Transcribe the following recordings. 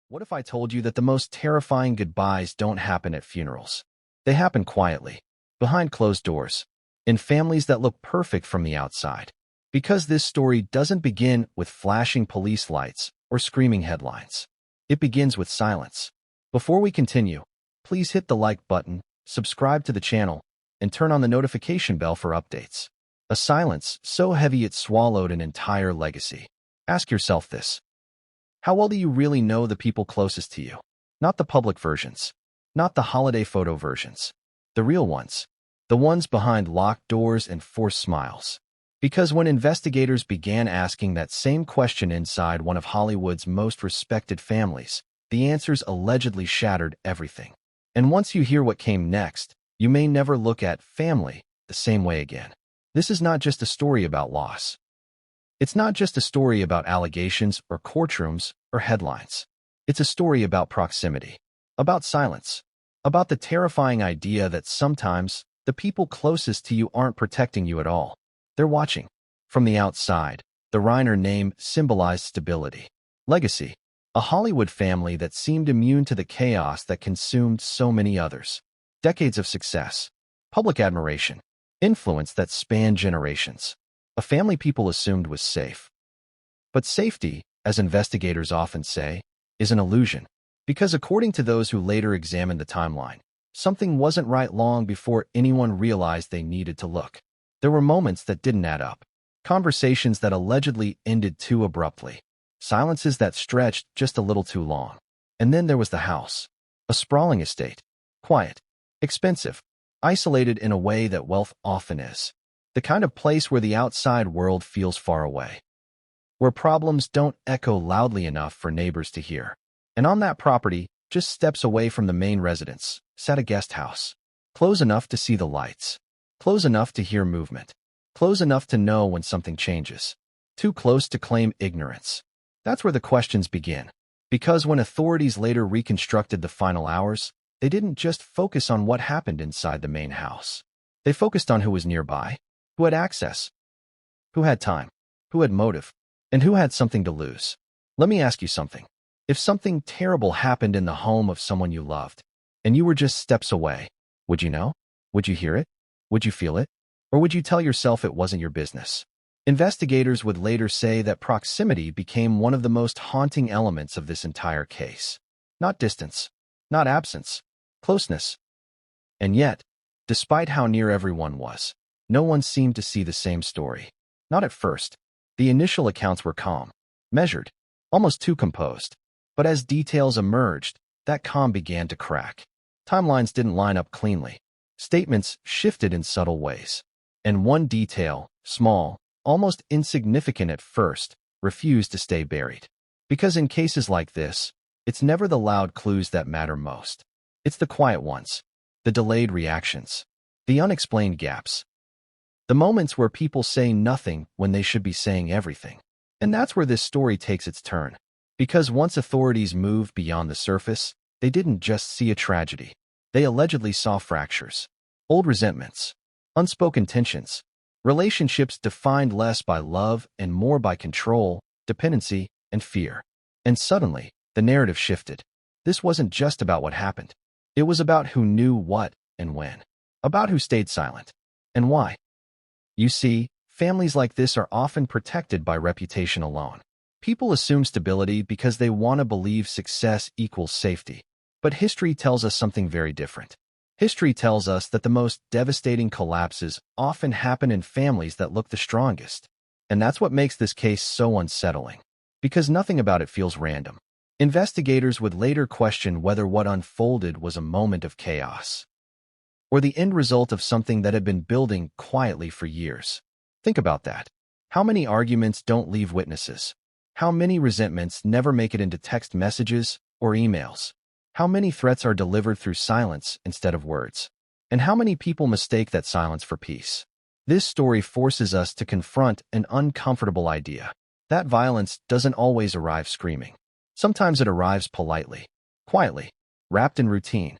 What if I told you that the most terrifying goodbyes don't happen at funerals? They happen quietly, behind closed doors, in families that look perfect from the outside. Because this story doesn't begin with flashing police lights or screaming headlines. It begins with silence. Before we continue, please hit the like button, subscribe to the channel, and turn on the notification bell for updates. A silence so heavy it swallowed an entire legacy. Ask yourself this. How well do you really know the people closest to you? Not the public versions. Not the holiday photo versions. The real ones. The ones behind locked doors and forced smiles. Because when investigators began asking that same question inside one of Hollywood's most respected families, the answers allegedly shattered everything. And once you hear what came next, you may never look at family the same way again. This is not just a story about loss. It's not just a story about allegations or courtrooms or headlines. It's a story about proximity, about silence, about the terrifying idea that sometimes the people closest to you aren't protecting you at all. They're watching. From the outside, the Reiner name symbolized stability, legacy, a Hollywood family that seemed immune to the chaos that consumed so many others. Decades of success, public admiration, influence that spanned generations. A family people assumed was safe. But safety, as investigators often say, is an illusion. Because according to those who later examined the timeline, something wasn't right long before anyone realized they needed to look. There were moments that didn't add up. Conversations that allegedly ended too abruptly. Silences that stretched just a little too long. And then there was the house. A sprawling estate. Quiet. Expensive. Isolated in a way that wealth often is. The kind of place where the outside world feels far away. Where problems don't echo loudly enough for neighbors to hear. And on that property, just steps away from the main residence, sat a guest house. Close enough to see the lights. Close enough to hear movement. Close enough to know when something changes. Too close to claim ignorance. That's where the questions begin. Because when authorities later reconstructed the final hours, they didn't just focus on what happened inside the main house. They focused on who was nearby, who had access, who had time, who had motive, and who had something to lose. Let me ask you something. If something terrible happened in the home of someone you loved, and you were just steps away, would you know? Would you hear it? Would you feel it? Or would you tell yourself it wasn't your business? Investigators would later say that proximity became one of the most haunting elements of this entire case. Not distance, not absence, closeness. And yet, despite how near everyone was, no one seemed to see the same story. Not at first. The initial accounts were calm, measured, almost too composed. But as details emerged, that calm began to crack. Timelines didn't line up cleanly. Statements shifted in subtle ways. And one detail, small, almost insignificant at first, refused to stay buried. Because in cases like this, it's never the loud clues that matter most. It's the quiet ones, the delayed reactions, the unexplained gaps. The moments where people say nothing when they should be saying everything. And that's where this story takes its turn. Because once authorities moved beyond the surface, they didn't just see a tragedy. They allegedly saw fractures, old resentments, unspoken tensions, relationships defined less by love and more by control, dependency, and fear. And suddenly, the narrative shifted. This wasn't just about what happened. It was about who knew what and when. About who stayed silent. And why. You see, families like this are often protected by reputation alone. People assume stability because they want to believe success equals safety. But history tells us something very different. History tells us that the most devastating collapses often happen in families that look the strongest. And that's what makes this case so unsettling. Because nothing about it feels random. Investigators would later question whether what unfolded was a moment of chaos, or the end result of something that had been building quietly for years. Think about that. How many arguments don't leave witnesses? How many resentments never make it into text messages or emails? How many threats are delivered through silence instead of words? And how many people mistake that silence for peace? This story forces us to confront an uncomfortable idea. That violence doesn't always arrive screaming. Sometimes it arrives politely, quietly, wrapped in routine.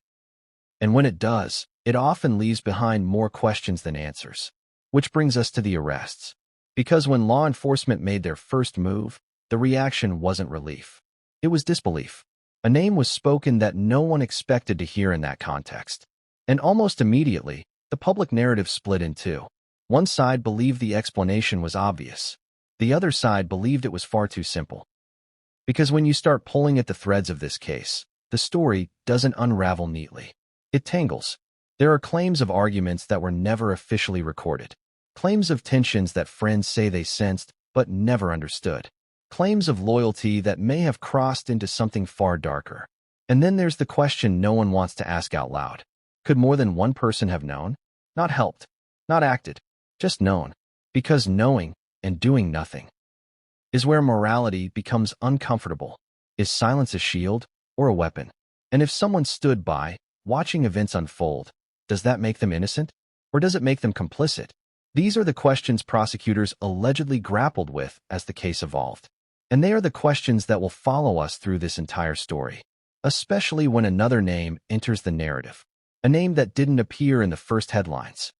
And when it does, it often leaves behind more questions than answers. Which brings us to the arrests. Because when law enforcement made their first move, the reaction wasn't relief. It was disbelief. A name was spoken that no one expected to hear in that context. And almost immediately, the public narrative split in two. One side believed the explanation was obvious. The other side believed it was far too simple. Because when you start pulling at the threads of this case, the story doesn't unravel neatly. It tangles. There are claims of arguments that were never officially recorded. Claims of tensions that friends say they sensed but never understood. Claims of loyalty that may have crossed into something far darker. And then there's the question no one wants to ask out loud. Could more than one person have known? Not helped, not acted, just known. Because knowing and doing nothing is where morality becomes uncomfortable. Is silence a shield or a weapon? And if someone stood by, watching events unfold, does that make them innocent? Or does it make them complicit? These are the questions prosecutors allegedly grappled with as the case evolved. And they are the questions that will follow us through this entire story, especially when another name enters the narrative. A name that didn't appear in the first headlines.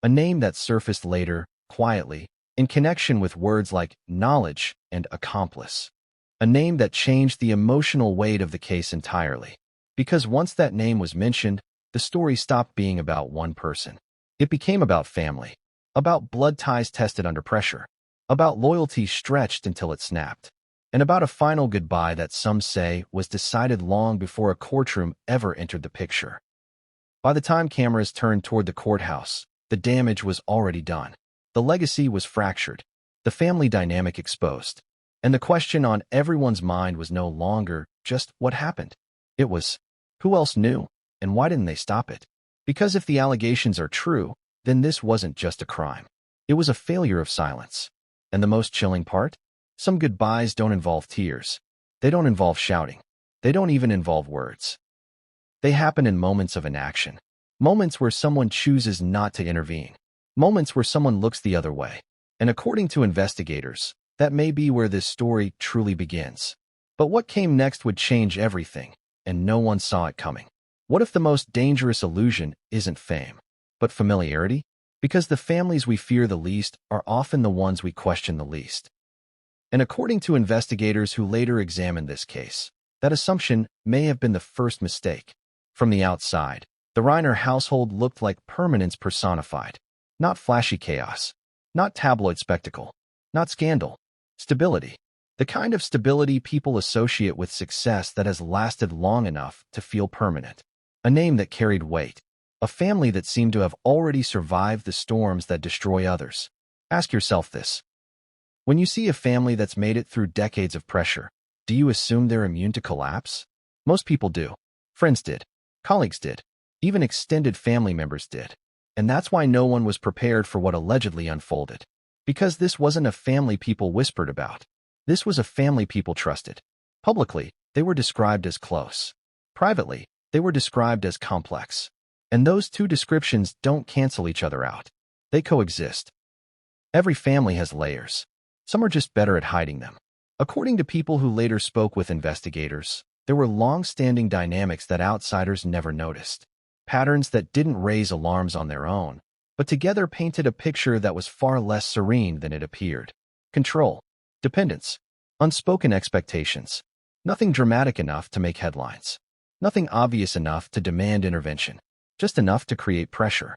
A name that surfaced later, quietly, in connection with words like knowledge and accomplice. A name that changed the emotional weight of the case entirely. Because once that name was mentioned, the story stopped being about one person. It became about family, about blood ties tested under pressure, about loyalty stretched until it snapped, and about a final goodbye that some say was decided long before a courtroom ever entered the picture. By the time cameras turned toward the courthouse, the damage was already done. The legacy was fractured, the family dynamic exposed, and the question on everyone's mind was no longer just what happened. It was, who else knew, and why didn't they stop it? Because if the allegations are true, then this wasn't just a crime. It was a failure of silence. And the most chilling part? Some goodbyes don't involve tears. They don't involve shouting. They don't even involve words. They happen in moments of inaction. Moments where someone chooses not to intervene. Moments where someone looks the other way. And according to investigators, that may be where this story truly begins. But what came next would change everything, and no one saw it coming. What if the most dangerous illusion isn't fame, but familiarity? Because the families we fear the least are often the ones we question the least. And according to investigators who later examined this case, that assumption may have been the first mistake. From the outside, the Reiner household looked like permanence personified. Not flashy chaos, not tabloid spectacle, not scandal. Stability. The kind of stability people associate with success that has lasted long enough to feel permanent. A name that carried weight. A family that seemed to have already survived the storms that destroy others. Ask yourself this. When you see a family that's made it through decades of pressure, do you assume they're immune to collapse? Most people do. Friends did. Colleagues did. Even extended family members did. And that's why no one was prepared for what allegedly unfolded. Because this wasn't a family people whispered about. This was a family people trusted. Publicly, they were described as close. Privately, they were described as complex. And those two descriptions don't cancel each other out. They coexist. Every family has layers. Some are just better at hiding them. According to people who later spoke with investigators, there were long-standing dynamics that outsiders never noticed. Patterns that didn't raise alarms on their own, but together painted a picture that was far less serene than it appeared. Control, dependence, unspoken expectations. Nothing dramatic enough to make headlines. Nothing obvious enough to demand intervention. Just enough to create pressure.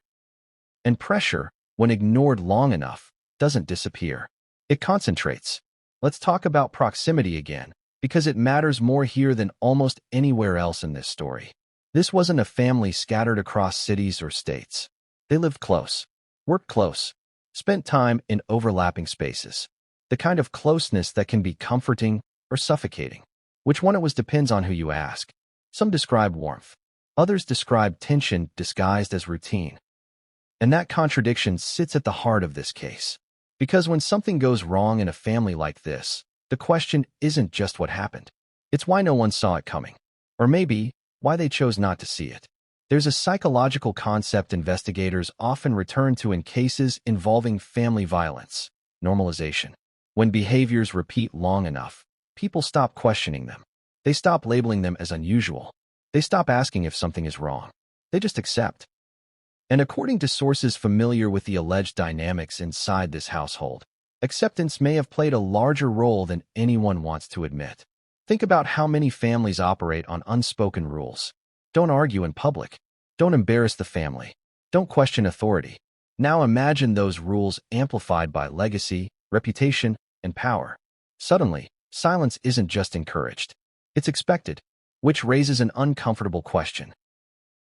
And pressure, when ignored long enough, doesn't disappear. It concentrates. Let's talk about proximity again, because it matters more here than almost anywhere else in this story. This wasn't a family scattered across cities or states. They lived close, worked close, spent time in overlapping spaces. The kind of closeness that can be comforting or suffocating. Which one it was depends on who you ask. Some describe warmth. Others describe tension disguised as routine. And that contradiction sits at the heart of this case. Because when something goes wrong in a family like this, the question isn't just what happened. It's why no one saw it coming. Or maybe, why they chose not to see it. There's a psychological concept investigators often return to in cases involving family violence: normalization. When behaviors repeat long enough, people stop questioning them. They stop labeling them as unusual. They stop asking if something is wrong. They just accept. And according to sources familiar with the alleged dynamics inside this household, acceptance may have played a larger role than anyone wants to admit. Think about how many families operate on unspoken rules. Don't argue in public. Don't embarrass the family. Don't question authority. Now imagine those rules amplified by legacy, reputation, and power. Suddenly, silence isn't just encouraged. It's expected, which raises an uncomfortable question.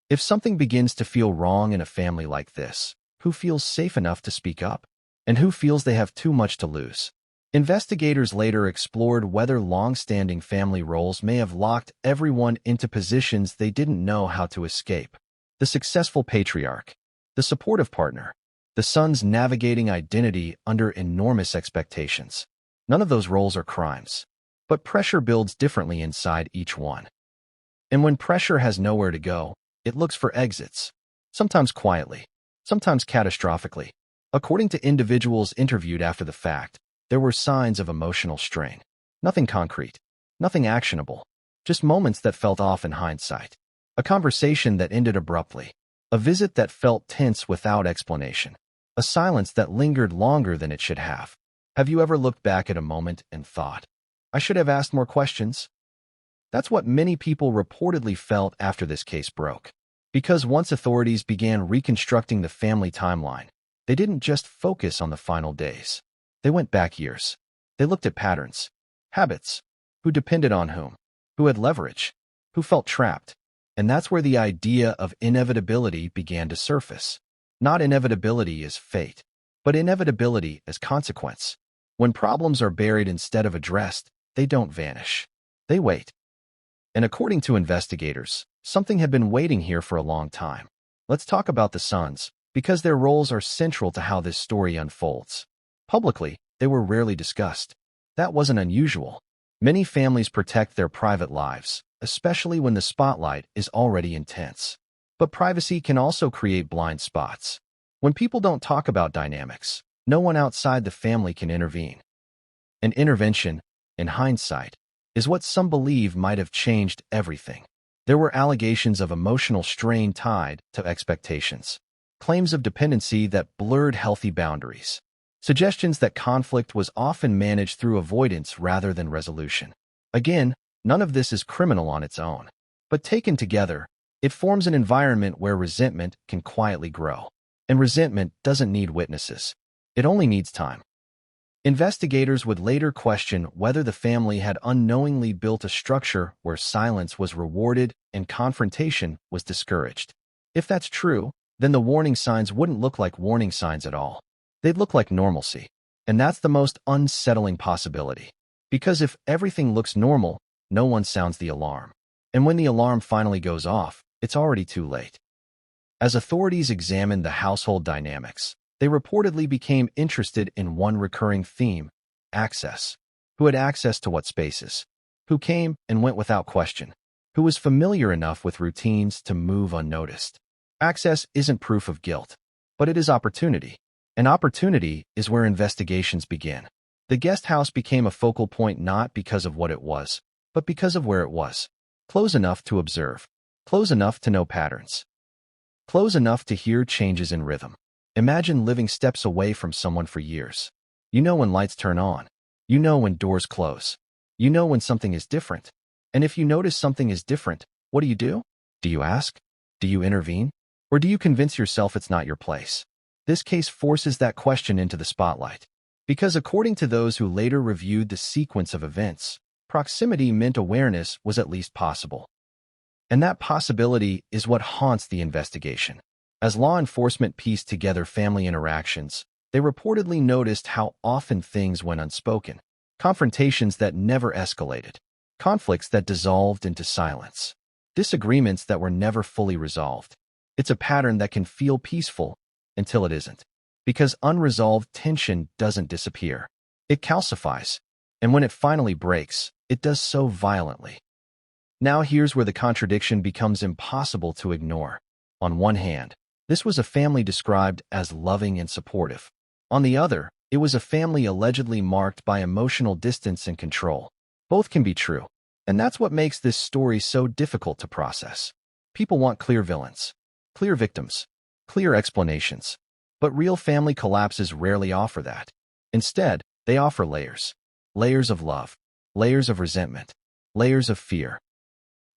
If something begins to feel wrong in a family like this, who feels safe enough to speak up? And who feels they have too much to lose? Investigators later explored whether long-standing family roles may have locked everyone into positions they didn't know how to escape. The successful patriarch, the supportive partner, the sons navigating identity under enormous expectations. None of those roles are crimes, but pressure builds differently inside each one. And when pressure has nowhere to go, it looks for exits, sometimes quietly, sometimes catastrophically. According to individuals interviewed after the fact, there were signs of emotional strain. Nothing concrete, nothing actionable, just moments that felt off in hindsight. A conversation that ended abruptly, a visit that felt tense without explanation, a silence that lingered longer than it should have. Have you ever looked back at a moment and thought, I should have asked more questions? That's what many people reportedly felt after this case broke. Because once authorities began reconstructing the family timeline, they didn't just focus on the final days. They went back years. They looked at patterns, habits, who depended on whom, who had leverage, who felt trapped. And that's where the idea of inevitability began to surface. Not inevitability as fate, but inevitability as consequence. When problems are buried instead of addressed, they don't vanish. They wait. And according to investigators, something had been waiting here for a long time. Let's talk about the sons, because their roles are central to how this story unfolds. Publicly, they were rarely discussed. That wasn't unusual. Many families protect their private lives, especially when the spotlight is already intense. But privacy can also create blind spots. When people don't talk about dynamics, no one outside the family can intervene. An intervention, in hindsight, is what some believe might have changed everything. There were allegations of emotional strain tied to expectations, claims of dependency that blurred healthy boundaries, suggestions that conflict was often managed through avoidance rather than resolution. Again, none of this is criminal on its own, but taken together, it forms an environment where resentment can quietly grow. And resentment doesn't need witnesses. It only needs time. Investigators would later question whether the family had unknowingly built a structure where silence was rewarded and confrontation was discouraged. If that's true, then the warning signs wouldn't look like warning signs at all. They'd look like normalcy. And that's the most unsettling possibility. Because if everything looks normal, no one sounds the alarm. And when the alarm finally goes off, it's already too late. As authorities examined the household dynamics, they reportedly became interested in one recurring theme: access. Who had access to what spaces? Who came and went without question? Who was familiar enough with routines to move unnoticed? Access isn't proof of guilt, but it is opportunity. And opportunity is where investigations begin. The guest house became a focal point not because of what it was, but because of where it was. Close enough to observe. Close enough to know patterns. Close enough to hear changes in rhythm. Imagine living steps away from someone for years. You know when lights turn on. You know when doors close. You know when something is different. And if you notice something is different, what do? Do you ask? Do you intervene? Or do you convince yourself it's not your place? This case forces that question into the spotlight. Because according to those who later reviewed the sequence of events, proximity meant awareness was at least possible. And that possibility is what haunts the investigation. As law enforcement pieced together family interactions, they reportedly noticed how often things went unspoken. Confrontations that never escalated. Conflicts that dissolved into silence. Disagreements that were never fully resolved. It's a pattern that can feel peaceful until it isn't. Because unresolved tension doesn't disappear. It calcifies. And when it finally breaks, it does so violently. Now here's where the contradiction becomes impossible to ignore. On one hand, this was a family described as loving and supportive. On the other, it was a family allegedly marked by emotional distance and control. Both can be true, and that's what makes this story so difficult to process. People want clear villains, clear victims, clear explanations. But real family collapses rarely offer that. Instead, they offer layers. Layers of love, layers of resentment, layers of fear,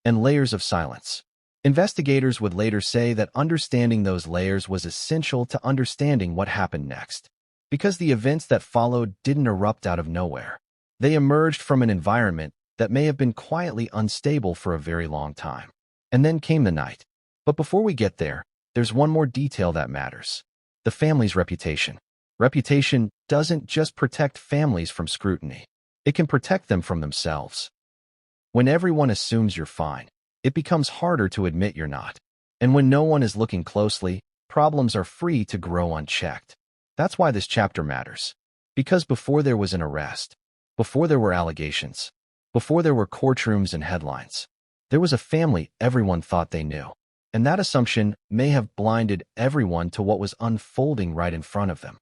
and layers of silence. Investigators would later say that understanding those layers was essential to understanding what happened next, because the events that followed didn't erupt out of nowhere. They emerged from an environment that may have been quietly unstable for a very long time. And then came the night. But before we get there, there's one more detail that matters: the family's reputation. Reputation doesn't just protect families from scrutiny. It can protect them from themselves. When everyone assumes you're fine, it becomes harder to admit you're not. And when no one is looking closely, problems are free to grow unchecked. That's why this chapter matters. Because before there was an arrest, before there were allegations, before there were courtrooms and headlines, there was a family everyone thought they knew. And that assumption may have blinded everyone to what was unfolding right in front of them.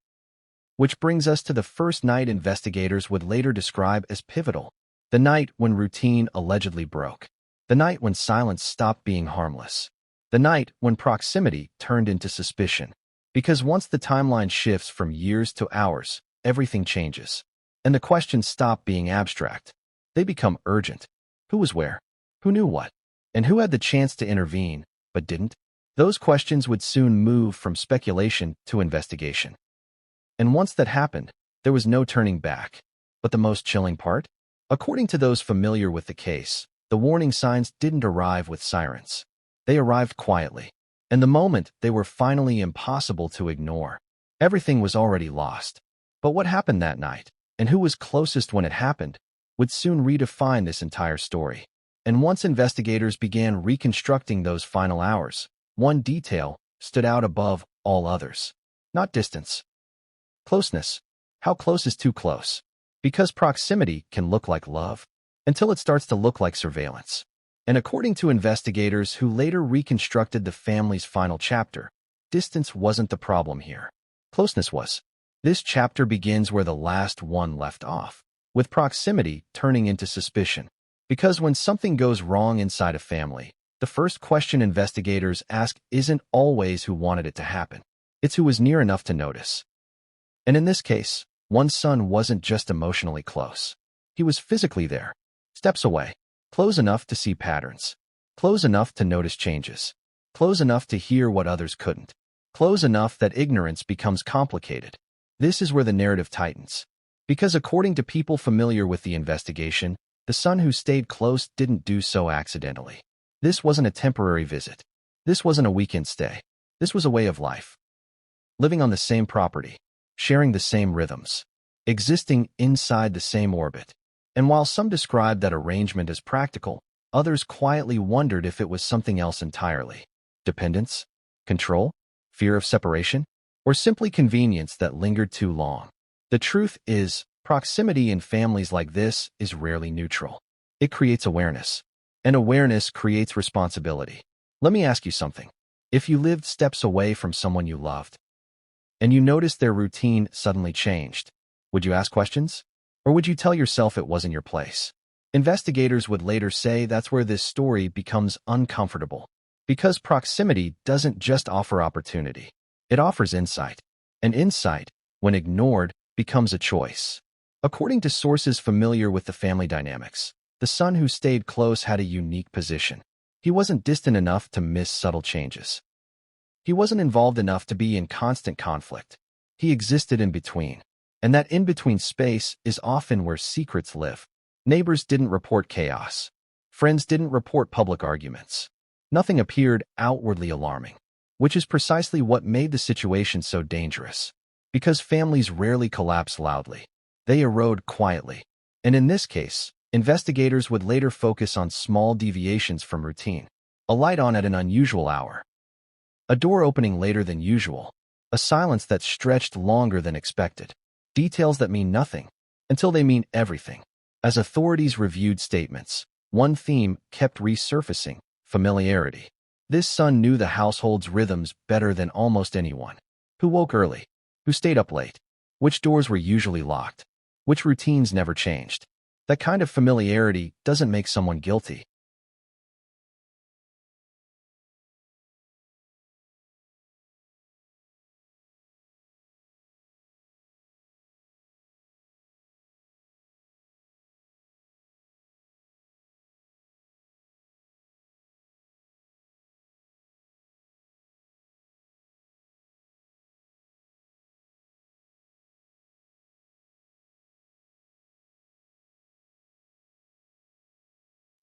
Which brings us to the first night investigators would later describe as pivotal. The night when routine allegedly broke. The night when silence stopped being harmless. The night when proximity turned into suspicion. Because once the timeline shifts from years to hours, everything changes. And the questions stop being abstract. They become urgent. Who was where? Who knew what? And who had the chance to intervene, but didn't? Those questions would soon move from speculation to investigation. And once that happened, there was no turning back. But the most chilling part? According to those familiar with the case, the warning signs didn't arrive with sirens. They arrived quietly. And the moment they were finally impossible to ignore. Everything was already lost. But what happened that night, and who was closest when it happened, would soon redefine this entire story. And once investigators began reconstructing those final hours, one detail stood out above all others. Not distance. Closeness. How close is too close? Because proximity can look like love, until it starts to look like surveillance. And according to investigators who later reconstructed the family's final chapter, distance wasn't the problem here. Closeness was. This chapter begins where the last one left off, with proximity turning into suspicion. Because when something goes wrong inside a family, the first question investigators ask isn't always who wanted it to happen. It's who was near enough to notice. And in this case, one son wasn't just emotionally close. He was physically there, steps away, close enough to see patterns, close enough to notice changes, close enough to hear what others couldn't, close enough that ignorance becomes complicated. This is where the narrative tightens. Because according to people familiar with the investigation, the son who stayed close didn't do so accidentally. This wasn't a temporary visit. This wasn't a weekend stay. This was a way of life. Living on the same property, sharing the same rhythms, existing inside the same orbit. And while some described that arrangement as practical, others quietly wondered if it was something else entirely. Dependence? Control? Fear of separation? Or simply convenience that lingered too long? The truth is, proximity in families like this is rarely neutral. It creates awareness. And awareness creates responsibility. Let me ask you something. If you lived steps away from someone you loved, and you noticed their routine suddenly changed, would you ask questions? Or would you tell yourself it wasn't your place? Investigators would later say that's where this story becomes uncomfortable. Because proximity doesn't just offer opportunity. It offers insight. And insight, when ignored, becomes a choice. According to sources familiar with the family dynamics, the son who stayed close had a unique position. He wasn't distant enough to miss subtle changes. He wasn't involved enough to be in constant conflict. He existed in between. And that in-between space is often where secrets live. Neighbors didn't report chaos. Friends didn't report public arguments. Nothing appeared outwardly alarming, which is precisely what made the situation so dangerous. Because families rarely collapse loudly. They erode quietly. And in this case, investigators would later focus on small deviations from routine. A light on at an unusual hour. A door opening later than usual. A silence that stretched longer than expected. Details that mean nothing, until they mean everything. As authorities reviewed statements, one theme kept resurfacing: familiarity. This son knew the household's rhythms better than almost anyone. Who woke early? Who stayed up late? Which doors were usually locked? Which routines never changed? That kind of familiarity doesn't make someone guilty.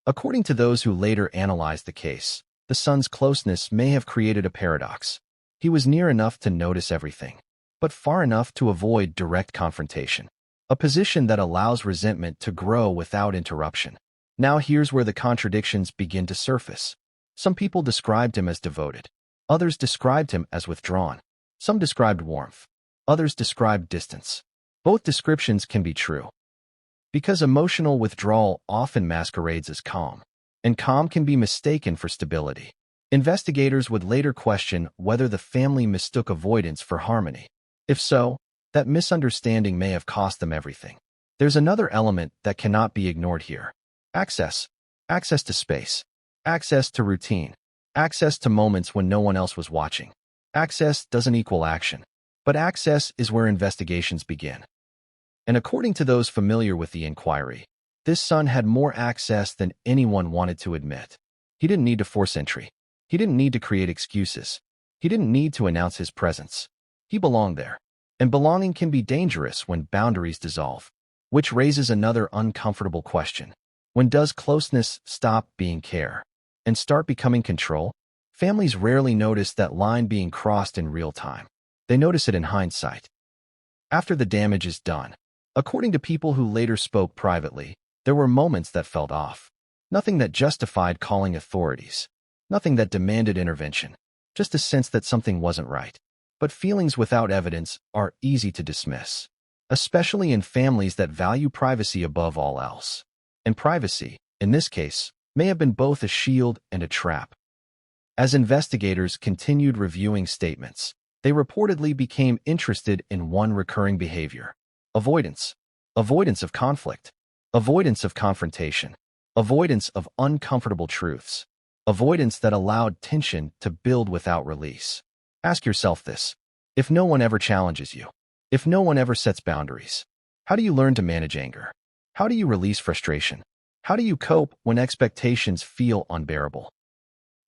According to those who later analyzed the case, the son's closeness may have created a paradox. He was near enough to notice everything, but far enough to avoid direct confrontation, a position that allows resentment to grow without interruption. Now here's where the contradictions begin to surface. Some people described him as devoted. Others described him as withdrawn. Some described warmth. Others described distance. Both descriptions can be true, because emotional withdrawal often masquerades as calm, and calm can be mistaken for stability. Investigators would later question whether the family mistook avoidance for harmony. If so, that misunderstanding may have cost them everything. There's another element that cannot be ignored here. Access. Access to space. Access to routine. Access to moments when no one else was watching. Access doesn't equal action, but access is where investigations begin. And according to those familiar with the inquiry, this son had more access than anyone wanted to admit. He didn't need to force entry. He didn't need to create excuses. He didn't need to announce his presence. He belonged there. And belonging can be dangerous when boundaries dissolve. Which raises another uncomfortable question. When does closeness stop being care and start becoming control? Families rarely notice that line being crossed in real time. They notice it in hindsight, after the damage is done. According to people who later spoke privately, there were moments that felt off. Nothing that justified calling authorities. Nothing that demanded intervention. Just a sense that something wasn't right. But feelings without evidence are easy to dismiss, especially in families that value privacy above all else. And privacy, in this case, may have been both a shield and a trap. As investigators continued reviewing statements, they reportedly became interested in one recurring behavior: avoidance. Avoidance of conflict. Avoidance of confrontation. Avoidance of uncomfortable truths. Avoidance that allowed tension to build without release. Ask yourself this. If no one ever challenges you, if no one ever sets boundaries, how do you learn to manage anger? How do you release frustration? How do you cope when expectations feel unbearable?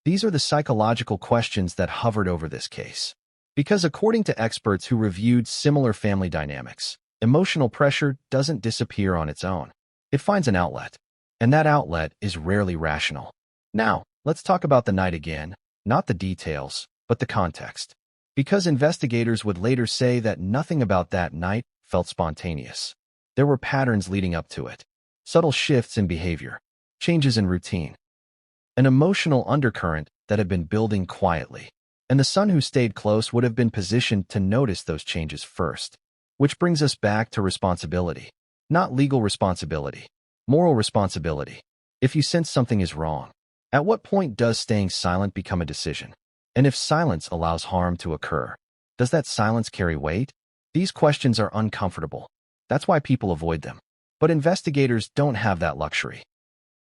These are the psychological questions that hovered over this case. Because according to experts who reviewed similar family dynamics, emotional pressure doesn't disappear on its own. It finds an outlet, and that outlet is rarely rational. Now, let's talk about the night again, not the details, but the context. Because investigators would later say that nothing about that night felt spontaneous. There were patterns leading up to it, subtle shifts in behavior, changes in routine, an emotional undercurrent that had been building quietly. And the son who stayed close would have been positioned to notice those changes first. Which brings us back to responsibility. Not legal responsibility, moral responsibility. If you sense something is wrong, at what point does staying silent become a decision? And if silence allows harm to occur, does that silence carry weight? These questions are uncomfortable. That's why people avoid them. But investigators don't have that luxury.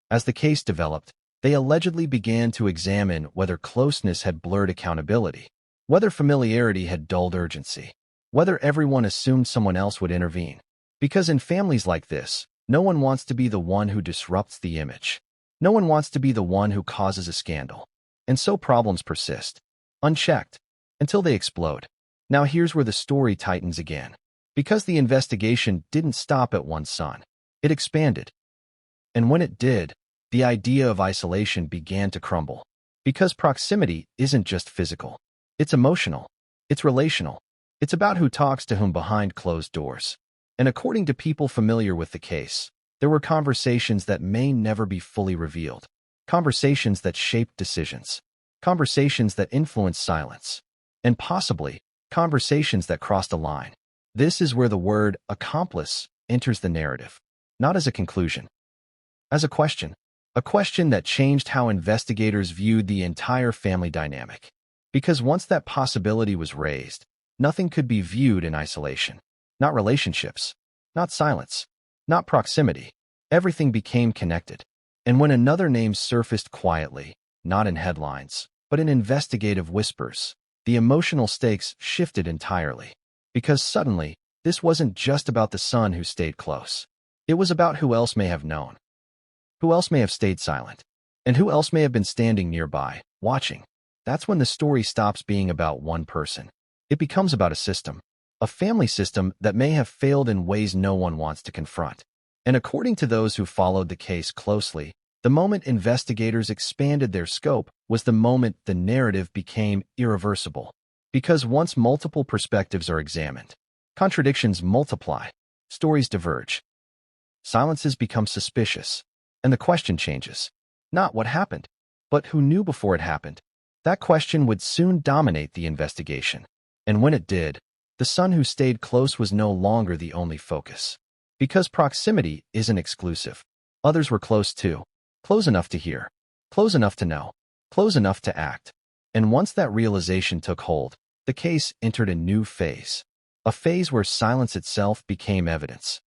As the case developed, they allegedly began to examine whether closeness had blurred accountability, whether familiarity had dulled urgency, whether everyone assumed someone else would intervene. Because in families like this, no one wants to be the one who disrupts the image. No one wants to be the one who causes a scandal. And so problems persist, unchecked, until they explode. Now here's where the story tightens again. Because the investigation didn't stop at one son, it expanded. And when it did, the idea of isolation began to crumble. Because proximity isn't just physical. It's emotional. It's relational. It's about who talks to whom behind closed doors. And according to people familiar with the case, there were conversations that may never be fully revealed. Conversations that shaped decisions. Conversations that influenced silence. And possibly, conversations that crossed a line. This is where the word accomplice enters the narrative. Not as a conclusion. As a question. A question that changed how investigators viewed the entire family dynamic. Because once that possibility was raised, nothing could be viewed in isolation. Not relationships. Not silence. Not proximity. Everything became connected. And when another name surfaced quietly, not in headlines, but in investigative whispers, the emotional stakes shifted entirely. Because suddenly, this wasn't just about the son who stayed close. It was about who else may have known. Who else may have stayed silent. And who else may have been standing nearby, watching. That's when the story stops being about one person. It becomes about a system. A family system that may have failed in ways no one wants to confront. And according to those who followed the case closely, The moment investigators expanded their scope was the moment the narrative became irreversible. Because once multiple perspectives are examined, contradictions multiply, stories diverge, silences become suspicious, and the question changes. Not what happened, but who knew before it happened. That question would soon dominate the investigation. And when it did, the son who stayed close was no longer the only focus. Because proximity isn't exclusive. Others were close too. Close enough to hear. Close enough to know. Close enough to act. And once that realization took hold, the case entered a new phase. A phase where silence itself became evidence.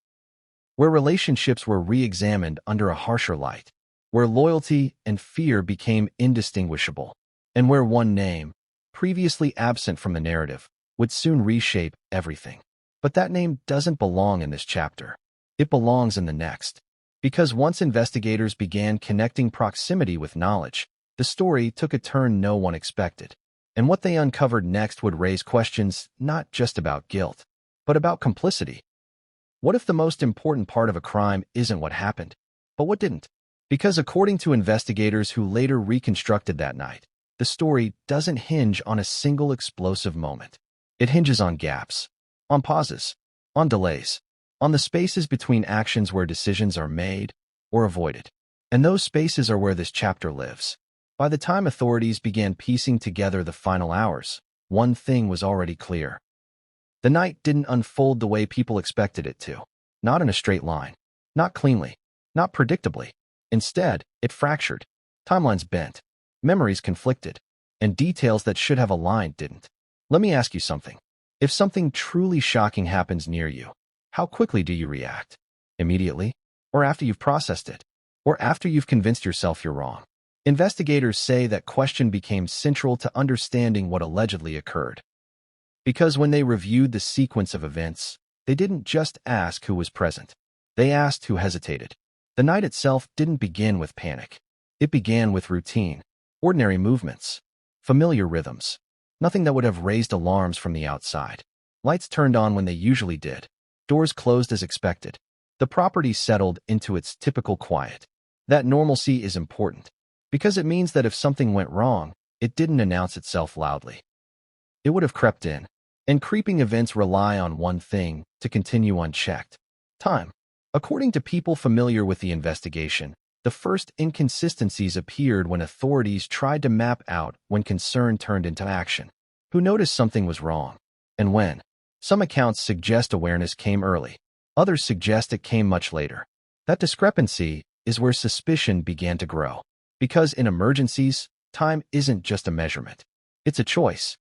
Where relationships were re-examined under a harsher light. Where loyalty and fear became indistinguishable. And where one name, previously absent from the narrative, would soon reshape everything. But that name doesn't belong in this chapter. It belongs in the next. Because once investigators began connecting proximity with knowledge, the story took a turn no one expected. And what they uncovered next would raise questions not just about guilt, but about complicity. What if the most important part of a crime isn't what happened, but what didn't? Because according to investigators who later reconstructed that night, the story doesn't hinge on a single explosive moment. It hinges on gaps, on pauses, on delays, on the spaces between actions where decisions are made or avoided. And those spaces are where this chapter lives. By the time authorities began piecing together the final hours, one thing was already clear. The night didn't unfold the way people expected it to. Not in a straight line. Not cleanly. Not predictably. Instead, it fractured. Timelines bent. Memories conflicted. And details that should have aligned didn't. Let me ask you something. If something truly shocking happens near you, how quickly do you react? Immediately? Or after you've processed it? Or after you've convinced yourself you're wrong? Investigators say that question became central to understanding what allegedly occurred. Because when they reviewed the sequence of events, they didn't just ask who was present. They asked who hesitated. The night itself didn't begin with panic. It began with routine, ordinary movements, familiar rhythms. Nothing that would have raised alarms from the outside. Lights turned on when they usually did. Doors closed as expected. The property settled into its typical quiet. That normalcy is important, because it means that if something went wrong, it didn't announce itself loudly. It would have crept in. And creeping events rely on one thing, to continue unchecked. Time. According to people familiar with the investigation, the first inconsistencies appeared when authorities tried to map out when concern turned into action. Who noticed something was wrong? And when? Some accounts suggest awareness came early. Others suggest it came much later. That discrepancy is where suspicion began to grow. Because in emergencies, time isn't just a measurement. It's a choice.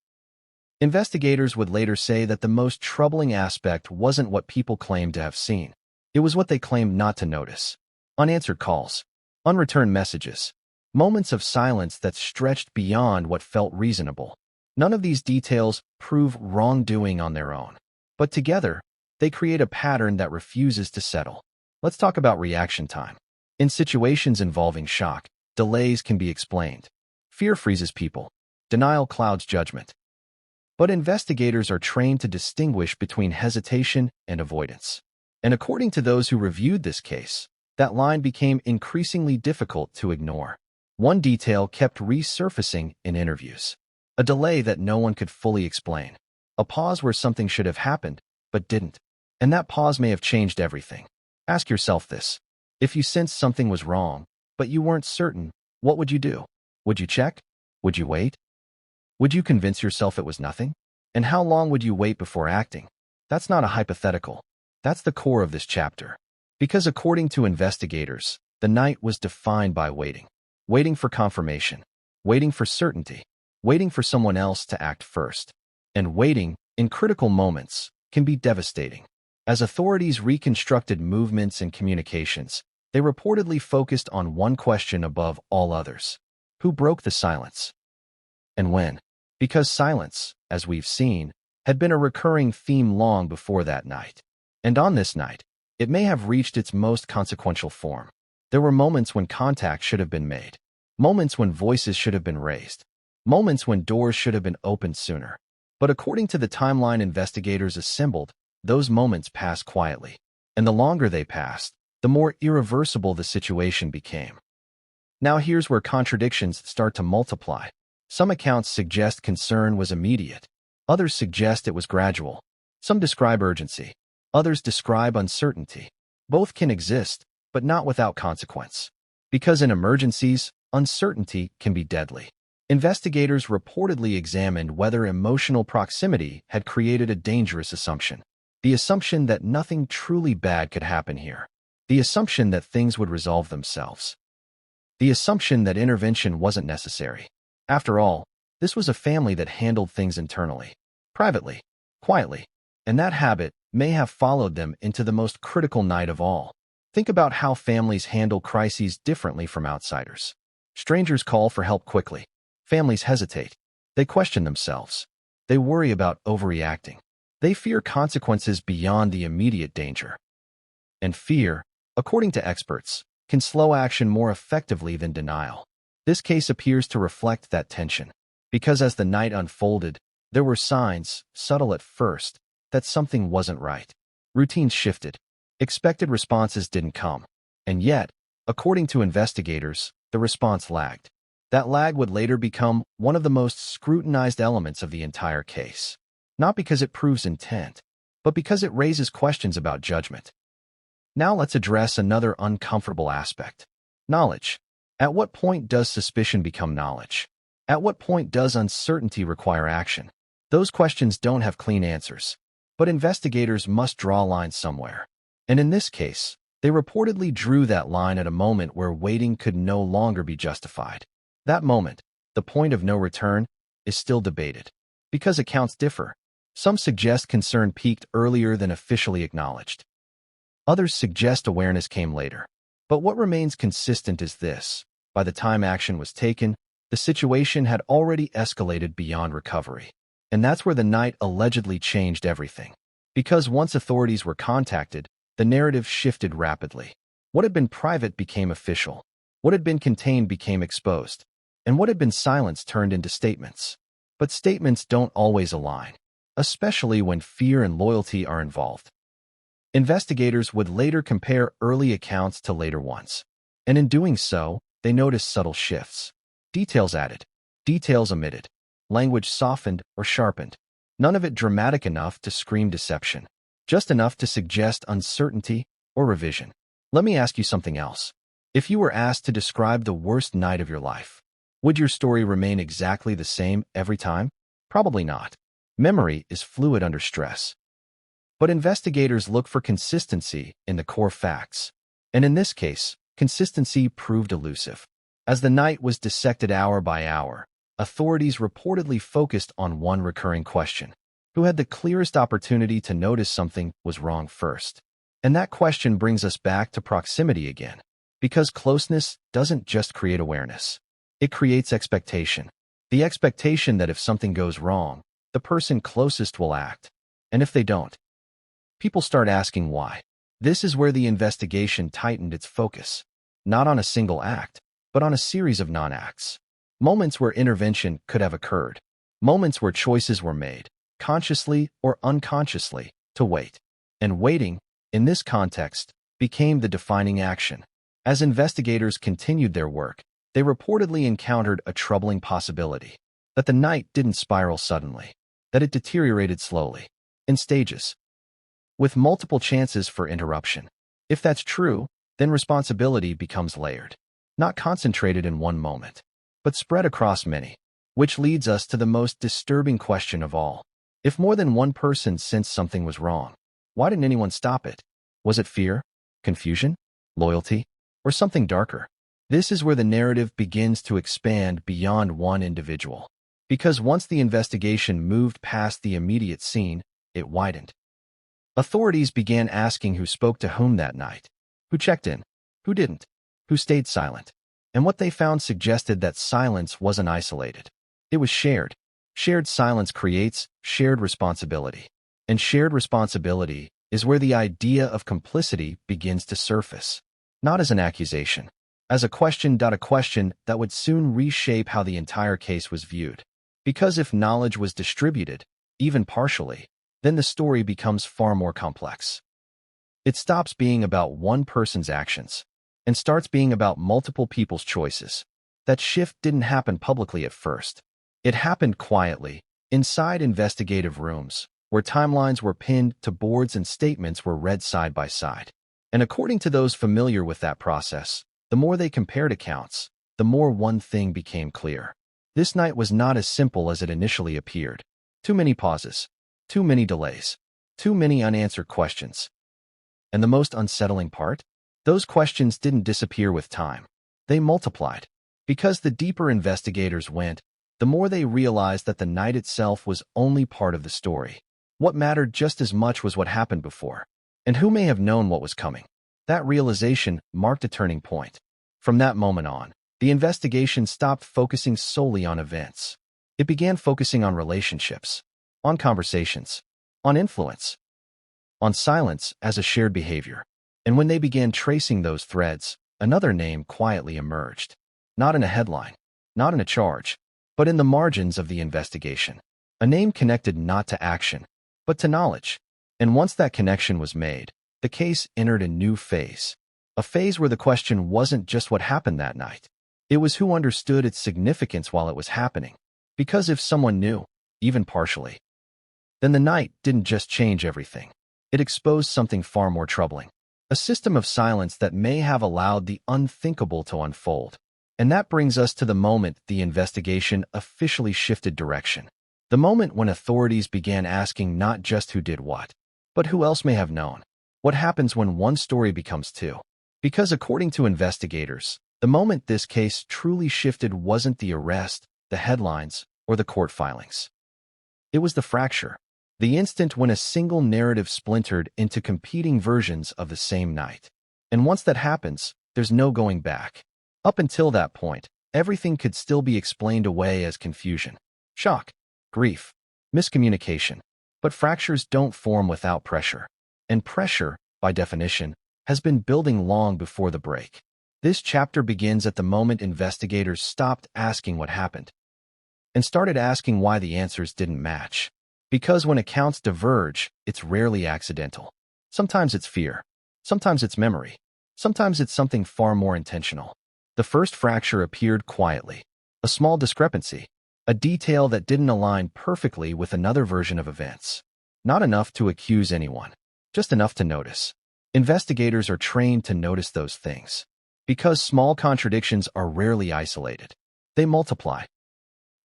Investigators would later say that the most troubling aspect wasn't what people claimed to have seen. It was what they claimed not to notice. Unanswered calls, unreturned messages, moments of silence that stretched beyond what felt reasonable. None of these details prove wrongdoing on their own. But together, they create a pattern that refuses to settle. Let's talk about reaction time. In situations involving shock, delays can be explained. Fear freezes people. Denial clouds judgment. But investigators are trained to distinguish between hesitation and avoidance. And according to those who reviewed this case, that line became increasingly difficult to ignore. One detail kept resurfacing in interviews. A delay that no one could fully explain. A pause where something should have happened, but didn't. And that pause may have changed everything. Ask yourself this. If you sensed something was wrong, but you weren't certain, what would you do? Would you check? Would you wait? Would you convince yourself it was nothing? And how long would you wait before acting? That's not a hypothetical. That's the core of this chapter. Because according to investigators, the night was defined by waiting. Waiting for confirmation. Waiting for certainty. Waiting for someone else to act first. And waiting, in critical moments, can be devastating. As authorities reconstructed movements and communications, they reportedly focused on one question above all others. Who broke the silence? And when? Because silence, as we've seen, had been a recurring theme long before that night. And on this night, it may have reached its most consequential form. There were moments when contact should have been made. Moments when voices should have been raised. Moments when doors should have been opened sooner. But according to the timeline investigators assembled, those moments passed quietly. And the longer they passed, the more irreversible the situation became. Now here's where contradictions start to multiply. Some accounts suggest concern was immediate. Others suggest it was gradual. Some describe urgency. Others describe uncertainty. Both can exist, but not without consequence. Because in emergencies, uncertainty can be deadly. Investigators reportedly examined whether emotional proximity had created a dangerous assumption. The assumption that nothing truly bad could happen here. The assumption that things would resolve themselves. The assumption that intervention wasn't necessary. After all, this was a family that handled things internally, privately, quietly, and that habit may have followed them into the most critical night of all. Think about how families handle crises differently from outsiders. Strangers call for help quickly. Families hesitate. They question themselves. They worry about overreacting. They fear consequences beyond the immediate danger. And fear, according to experts, can slow action more effectively than denial. This case appears to reflect that tension, because as the night unfolded, there were signs, subtle at first, that something wasn't right. Routines shifted. Expected responses didn't come. And yet, according to investigators, the response lagged. That lag would later become one of the most scrutinized elements of the entire case. Not because it proves intent, but because it raises questions about judgment. Now let's address another uncomfortable aspect. Knowledge. At what point does suspicion become knowledge? At what point does uncertainty require action? Those questions don't have clean answers, but investigators must draw a line somewhere. And in this case, they reportedly drew that line at a moment where waiting could no longer be justified. That moment, the point of no return, is still debated. Because accounts differ, some suggest concern peaked earlier than officially acknowledged. Others suggest awareness came later. But what remains consistent is this: by the time action was taken, the situation had already escalated beyond recovery. And that's where the night allegedly changed everything. Because once authorities were contacted, the narrative shifted rapidly. What had been private became official. What had been contained became exposed. And what had been silenced turned into statements. But statements don't always align, especially when fear and loyalty are involved. Investigators would later compare early accounts to later ones. And in doing so, they noticed subtle shifts. Details added, details omitted, language softened or sharpened. None of it dramatic enough to scream deception, just enough to suggest uncertainty or revision. Let me ask you something else. If you were asked to describe the worst night of your life, would your story remain exactly the same every time? Probably not. Memory is fluid under stress. But investigators look for consistency in the core facts. And in this case, consistency proved elusive. As the night was dissected hour by hour, authorities reportedly focused on one recurring question: who had the clearest opportunity to notice something was wrong first? And that question brings us back to proximity again. Because closeness doesn't just create awareness. It creates expectation. The expectation that if something goes wrong, the person closest will act. And if they don't, people start asking why. This is where the investigation tightened its focus. Not on a single act, but on a series of non-acts. Moments where intervention could have occurred. Moments where choices were made, consciously or unconsciously, to wait. And waiting, in this context, became the defining action. As investigators continued their work, they reportedly encountered a troubling possibility: that the night didn't spiral suddenly, that it deteriorated slowly, in stages, with multiple chances for interruption. If that's true, then responsibility becomes layered, not concentrated in one moment, but spread across many, which leads us to the most disturbing question of all. If more than one person sensed something was wrong, why didn't anyone stop it? Was it fear, confusion, loyalty, or something darker? This is where the narrative begins to expand beyond one individual. Because once the investigation moved past the immediate scene, it widened. Authorities began asking who spoke to whom that night, who checked in, who didn't, who stayed silent. And what they found suggested that silence wasn't isolated. It was shared. Shared silence creates shared responsibility. And shared responsibility is where the idea of complicity begins to surface. Not as an accusation, as a question that would soon reshape how the entire case was viewed. Because if knowledge was distributed, even partially, then the story becomes far more complex. It stops being about one person's actions and starts being about multiple people's choices. That shift didn't happen publicly at first. It happened quietly, inside investigative rooms, where timelines were pinned to boards and statements were read side by side. And according to those familiar with that process, the more they compared accounts, the more one thing became clear. This night was not as simple as it initially appeared. Too many pauses, too many delays, too many unanswered questions. And the most unsettling part? Those questions didn't disappear with time. They multiplied. Because the deeper investigators went, the more they realized that the night itself was only part of the story. What mattered just as much was what happened before, and who may have known what was coming. That realization marked a turning point. From that moment on, the investigation stopped focusing solely on events. It began focusing on relationships, on conversations, on influence, on silence as a shared behavior. And when they began tracing those threads, another name quietly emerged. Not in a headline, not in a charge, but in the margins of the investigation. A name connected not to action, but to knowledge. And once that connection was made, the case entered a new phase. A phase where the question wasn't just what happened that night. It was who understood its significance while it was happening. Because if someone knew, even partially, then the night didn't just change everything. It exposed something far more troubling. A system of silence that may have allowed the unthinkable to unfold. And that brings us to the moment the investigation officially shifted direction. The moment when authorities began asking not just who did what, but who else may have known. What happens when one story becomes two? Because according to investigators, the moment this case truly shifted wasn't the arrest, the headlines, or the court filings. It was the fracture. The instant when a single narrative splintered into competing versions of the same night. And once that happens, there's no going back. Up until that point, everything could still be explained away as confusion, shock, grief, miscommunication. But fractures don't form without pressure. And pressure, by definition, has been building long before the break. This chapter begins at the moment investigators stopped asking what happened and started asking why the answers didn't match. Because when accounts diverge, it's rarely accidental. Sometimes it's fear. Sometimes it's memory. Sometimes it's something far more intentional. The first fracture appeared quietly. A small discrepancy. A detail that didn't align perfectly with another version of events. Not enough to accuse anyone. Just enough to notice. Investigators are trained to notice those things. Because small contradictions are rarely isolated. They multiply.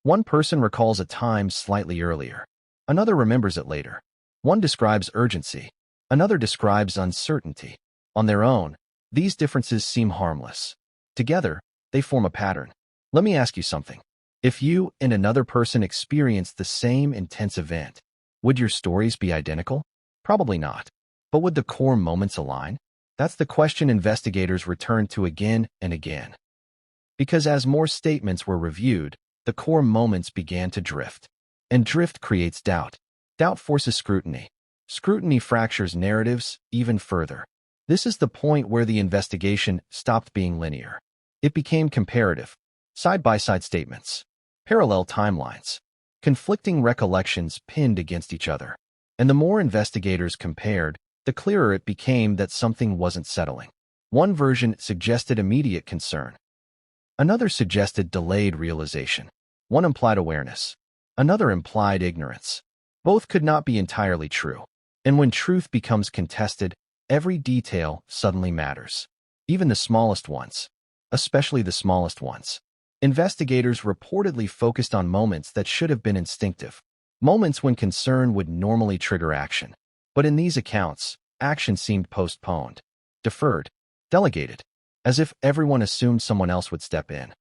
One person recalls a time slightly earlier. Another remembers it later. One describes urgency. Another describes uncertainty. On their own, these differences seem harmless. Together, they form a pattern. Let me ask you something. If you and another person experienced the same intense event, would your stories be identical? Probably not. But would the core moments align? That's the question investigators return to again and again. Because as more statements were reviewed, the core moments began to drift. And drift creates doubt. Doubt forces scrutiny. Scrutiny fractures narratives even further. This is the point where the investigation stopped being linear. It became comparative. Side-by-side statements. Parallel timelines. Conflicting recollections pinned against each other. And the more investigators compared, the clearer it became that something wasn't settling. One version suggested immediate concern. Another suggested delayed realization. One implied awareness. Another implied ignorance. Both could not be entirely true. And when truth becomes contested, every detail suddenly matters. Even the smallest ones. Especially the smallest ones. Investigators reportedly focused on moments that should have been instinctive. Moments when concern would normally trigger action. But in these accounts, action seemed postponed, deferred, delegated, as if everyone assumed someone else would step in.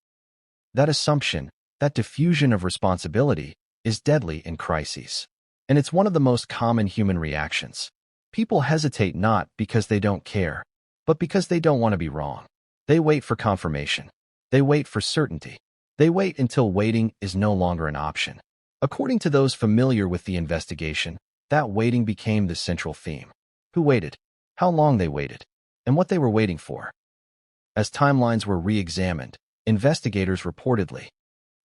That assumption, that diffusion of responsibility, is deadly in crises. And it's one of the most common human reactions. People hesitate not because they don't care, but because they don't want to be wrong. They wait for confirmation. They wait for certainty. They wait until waiting is no longer an option. According to those familiar with the investigation, that waiting became the central theme. Who waited, how long they waited, and what they were waiting for. As timelines were re-examined, investigators reportedly.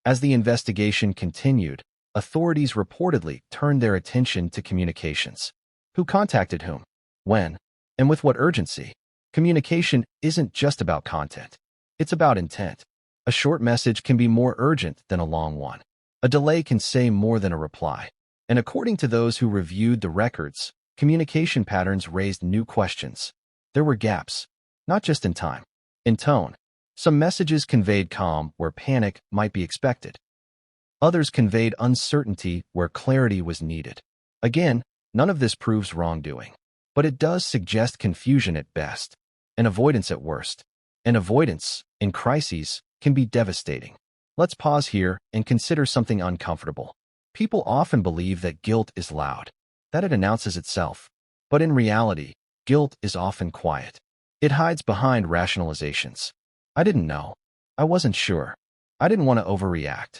As the investigation continued, authorities reportedly turned their attention to communications. Who contacted whom, when, and with what urgency. Communication isn't just about content. It's about intent. A short message can be more urgent than a long one. A delay can say more than a reply. And according to those who reviewed the records, communication patterns raised new questions. There were gaps, not just in time, in tone. Some messages conveyed calm where panic might be expected. Others conveyed uncertainty where clarity was needed. Again, none of this proves wrongdoing, but it does suggest confusion at best, and avoidance at worst. And avoidance, in crises, can be devastating. Let's pause here and consider something uncomfortable. People often believe that guilt is loud, that it announces itself. But in reality, guilt is often quiet. It hides behind rationalizations. I didn't know. I wasn't sure. I didn't want to overreact.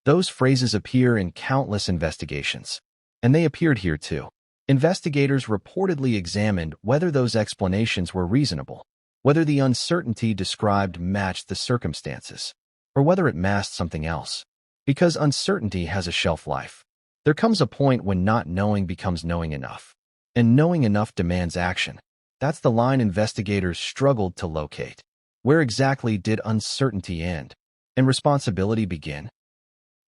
Those phrases appear in countless investigations. And they appeared here too. Investigators reportedly examined whether those explanations were reasonable, whether the uncertainty described matched the circumstances, or whether it masked something else. Because uncertainty has a shelf life. There comes a point when not knowing becomes knowing enough. And knowing enough demands action. That's the line investigators struggled to locate. Where exactly did uncertainty end and responsibility begin?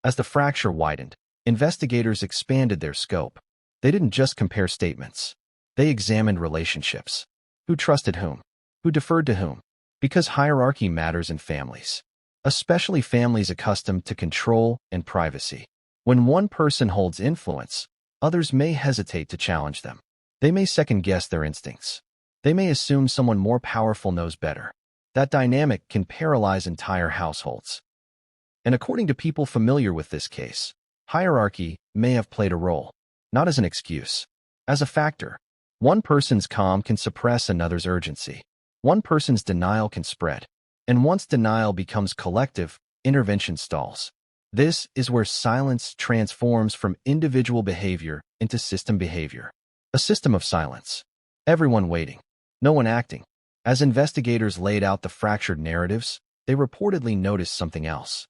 As the fracture widened, investigators expanded their scope. They didn't just compare statements. They examined relationships. Who trusted whom? Who deferred to whom? Because hierarchy matters in families, especially families accustomed to control and privacy. When one person holds influence, others may hesitate to challenge them. They may second-guess their instincts. They may assume someone more powerful knows better. That dynamic can paralyze entire households. And according to people familiar with this case, hierarchy may have played a role, not as an excuse, as a factor. One person's calm can suppress another's urgency. One person's denial can spread. And once denial becomes collective, intervention stalls. This is where silence transforms from individual behavior into system behavior. A system of silence. Everyone waiting. No one acting. As investigators laid out the fractured narratives, they reportedly noticed something else.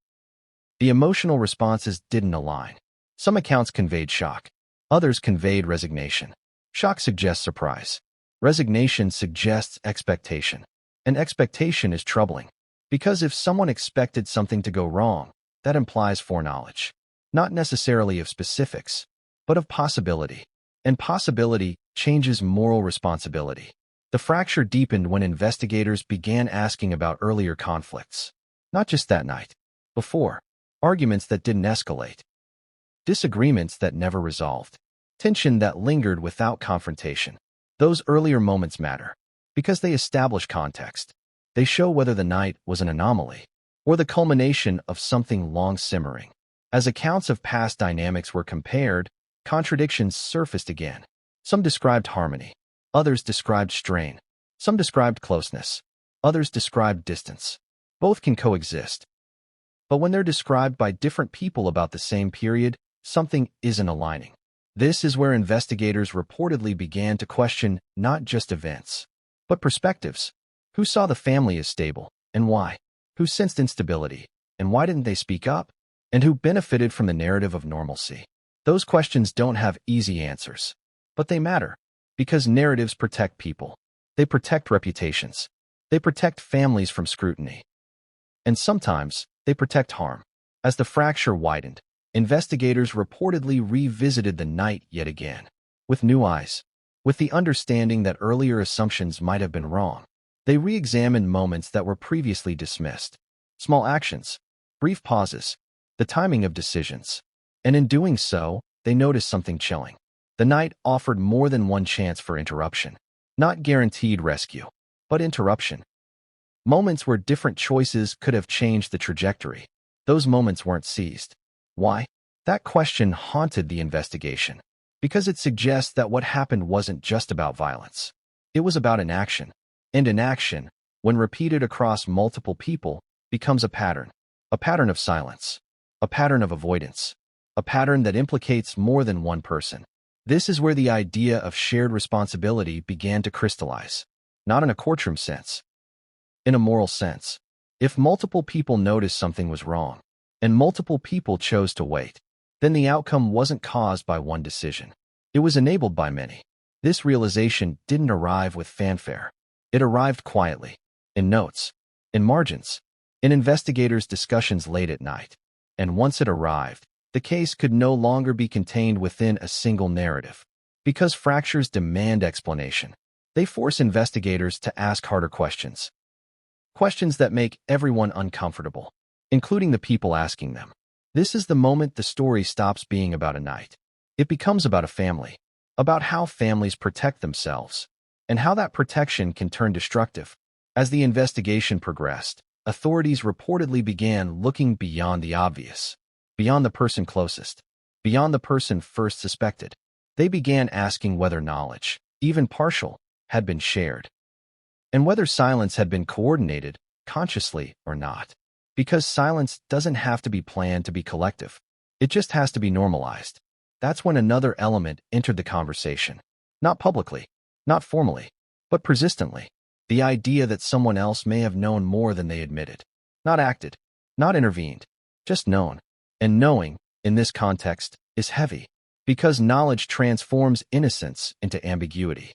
The emotional responses didn't align. Some accounts conveyed shock. Others conveyed resignation. Shock suggests surprise. Resignation suggests expectation. And expectation is troubling. Because if someone expected something to go wrong, that implies foreknowledge. Not necessarily of specifics, but of possibility. And possibility changes moral responsibility. The fracture deepened when investigators began asking about earlier conflicts. Not just that night. Before. Arguments that didn't escalate. Disagreements that never resolved. Tension that lingered without confrontation. Those earlier moments matter. Because they establish context. They show whether the night was an anomaly or the culmination of something long simmering. As accounts of past dynamics were compared, contradictions surfaced again. Some described harmony. Others described strain. Some described closeness. Others described distance. Both can coexist. But when they're described by different people about the same period, something isn't aligning. This is where investigators reportedly began to question not just events, but perspectives. Who saw the family as stable, and why? Who sensed instability, and why didn't they speak up? And who benefited from the narrative of normalcy? Those questions don't have easy answers, but they matter, because narratives protect people. They protect reputations. They protect families from scrutiny. And sometimes, they protect harm. As the fracture widened, investigators reportedly revisited the night yet again, with new eyes, with the understanding that earlier assumptions might have been wrong. They re-examined moments that were previously dismissed, small actions, brief pauses, the timing of decisions. And in doing so, they noticed something chilling. The night offered more than one chance for interruption. Not guaranteed rescue, but interruption. Moments where different choices could have changed the trajectory. Those moments weren't seized. Why? That question haunted the investigation. Because it suggests that what happened wasn't just about violence. It was about inaction. And inaction, when repeated across multiple people, becomes a pattern of silence, a pattern of avoidance, a pattern that implicates more than one person. This is where the idea of shared responsibility began to crystallize, not in a courtroom sense, in a moral sense. If multiple people noticed something was wrong, and multiple people chose to wait, then the outcome wasn't caused by one decision. It was enabled by many. This realization didn't arrive with fanfare. It arrived quietly, in notes, in margins, in investigators' discussions late at night. And once it arrived, the case could no longer be contained within a single narrative. Because fractures demand explanation, they force investigators to ask harder questions. Questions that make everyone uncomfortable, including the people asking them. This is the moment the story stops being about a night. It becomes about a family, about how families protect themselves, and how that protection can turn destructive. As the investigation progressed, authorities reportedly began looking beyond the obvious, beyond the person closest, beyond the person first suspected. They began asking whether knowledge, even partial, had been shared, and whether silence had been coordinated, consciously or not. Because silence doesn't have to be planned to be collective. It just has to be normalized. That's when another element entered the conversation. Not publicly, not formally, but persistently. The idea that someone else may have known more than they admitted. Not acted, not intervened, just known. And knowing, in this context, is heavy, because knowledge transforms innocence into ambiguity.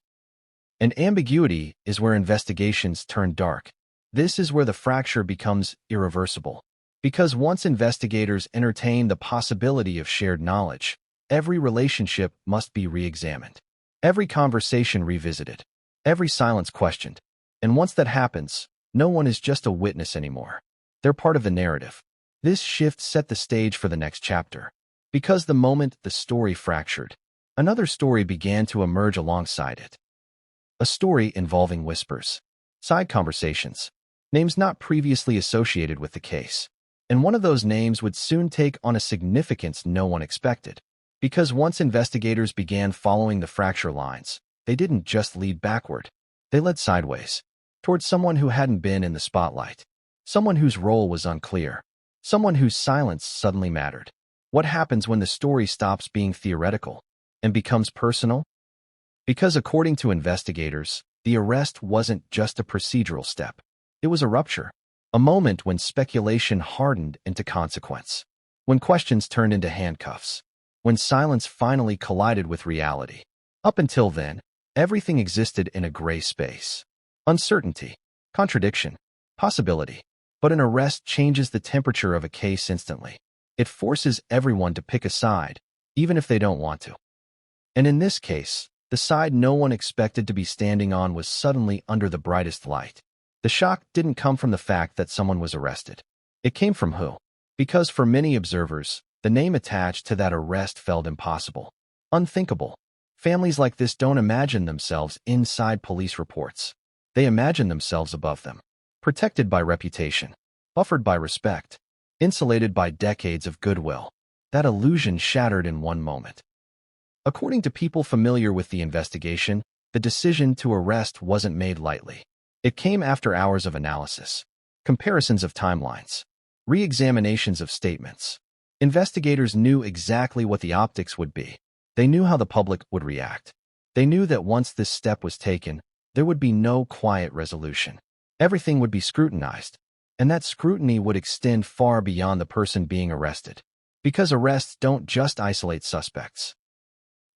And ambiguity is where investigations turn dark. This is where the fracture becomes irreversible. Because once investigators entertain the possibility of shared knowledge, every relationship must be re-examined, every conversation revisited, every silence questioned. And once that happens, no one is just a witness anymore. They're part of the narrative. This shift set the stage for the next chapter. Because the moment the story fractured, another story began to emerge alongside it. A story involving whispers, side conversations, names not previously associated with the case. And one of those names would soon take on a significance no one expected. Because once investigators began following the fracture lines, they didn't just lead backward. They led sideways, towards someone who hadn't been in the spotlight, someone whose role was unclear, someone whose silence suddenly mattered. What happens when the story stops being theoretical and becomes personal? Because according to investigators, the arrest wasn't just a procedural step. It was a rupture, a moment when speculation hardened into consequence, when questions turned into handcuffs, when silence finally collided with reality. Up until then, everything existed in a gray space. Uncertainty, contradiction, possibility. But an arrest changes the temperature of a case instantly. It forces everyone to pick a side, even if they don't want to. And in this case, the side no one expected to be standing on was suddenly under the brightest light. The shock didn't come from the fact that someone was arrested. It came from who? Because for many observers, the name attached to that arrest felt impossible, unthinkable. Families like this don't imagine themselves inside police reports. They imagine themselves above them, protected by reputation, buffered by respect, insulated by decades of goodwill. That illusion shattered in one moment. According to people familiar with the investigation, the decision to arrest wasn't made lightly. It came after hours of analysis, comparisons of timelines, re-examinations of statements. Investigators knew exactly what the optics would be. They knew how the public would react. They knew that once this step was taken, there would be no quiet resolution. Everything would be scrutinized, and that scrutiny would extend far beyond the person being arrested. Because arrests don't just isolate suspects.